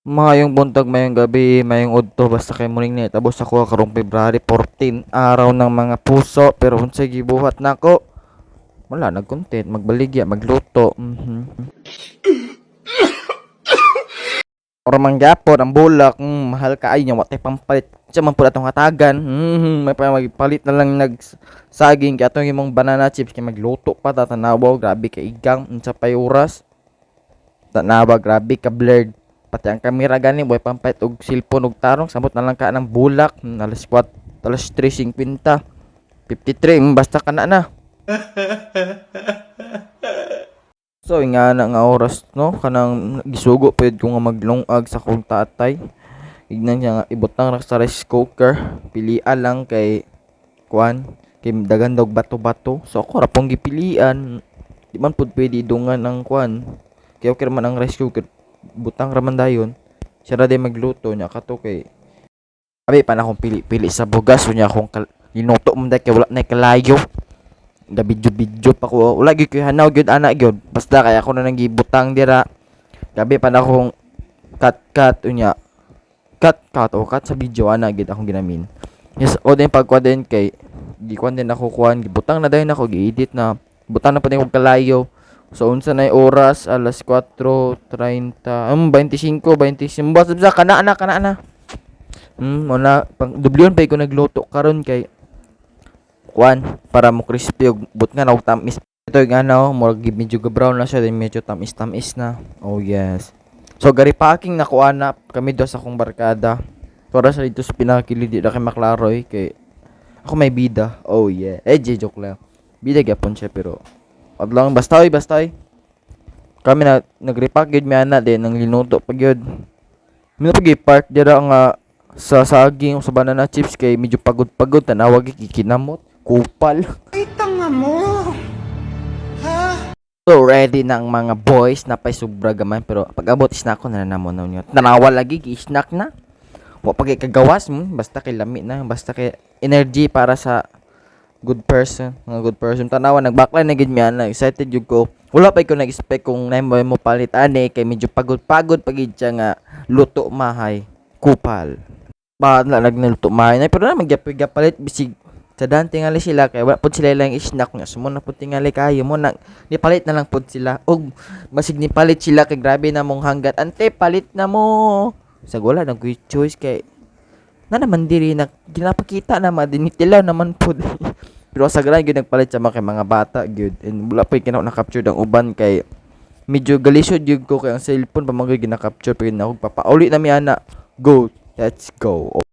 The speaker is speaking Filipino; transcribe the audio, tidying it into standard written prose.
Maayong buntag, mayong gabi, mayong udto basta kay muling nahitabo sa kuha karong February 14, araw ng mga puso. Pero unsay gibuhat nako? Wala nag-content, magbaligya, magluto. Or mangyapon ang bulak, mahal ka ay nya watay pampalit. Sa man pud atong hatagan. May pa magpalit na lang saging kay atong imong banana chips kay magluto pa ta tanawa, grabe ka igang unsa pay oras. Tanawa, grabe ka blurred. Pati ang kamera gani boy pampait og cellphone og tarong samot na lang ka ng bulak. Alas 4, alas 3:50, 53, basta ka na. So nga na nga oras no kanang gisugo pud ko nga maglungag sa kong tatay. Ignan niya nga ibutang ra sa rice cooker, pilian lang kay kuan kay dagan daw bato-bato. So ako ra pong gipilian. Di man pud pwede dungan ang kuan. Kay okay man ang rice cooker, butang raman dayon. Siya ra day magluto niya kato kay abi pa na akong pili-pili sa bugas unya akong linuto mo kay wala na kalayo. Da video pa ko wala gyud kay hanaw gyud ana gyud basta kay ako na nang gibutang dira. Gabi pa na akong cut unya cut sa video ana gyud akong ginamin. Yes, o din pagkuha din kay gikuan din ako kuan gibutang na dayon ako gi-edit na butang na pa din kog kalayo. So unsa nay oras? Alas 4:30. 25, 25. Basta kana na. Muna pang dublyon pa ko nagluto karon kay kuan para mo crispy og but nga og tamis. Ito nga no, more medyo brown na siya, then medyo tamis na. Oh yes. So gari packing na kuan na kami do sa akong barkada. Para sa dito sa pinakakilid na kay Maclaroy kay ako may bida. Oh yeah. Joke lang. Bida gyapon siya pero adlang bastoy. Kami na nagrepack gyud mi ana din nang linuto pa gyud. Mi na pagi part dira nga sa saging sa banana chips kay medyo pagod tanawag gikinamot, kupal. Ay, tanga mo! Ha? So ready na ang mga boys na pay sobra gamay pero pag abot snack ko na namon na niyo. Tanawa lagi gi-snack na. Wa pag kagawas mo basta kay lami na, basta kay energy para sa good person, mga good person. Tanawa nagbackline na gid mi ana, excited jud ko. Wala pa ko nag-expect kung naimoy mo palit ani kay medyo pagod pagid siya nga luto mahay, kupal. Ba na nagluto mahay na pero na magyapalit bisig sa dan tingali sila kay wala pud sila lang snack nga sumo na pud tingali kayo mo na nipalit na lang pud sila og basig nipalit sila kay grabe na mong hanggat ante palit na mo sa wala nag choice kay na naman diri na ginapakita naman din tilaw naman pud. Pero sa gran gyud nagpalit sa mga bata gyud and wala pa kinaw na capture ang uban kay medyo galisod gyud ko kay ang cellphone pa mga gina-capture pa gyud na ako papauli na mi ana. Go, let's go.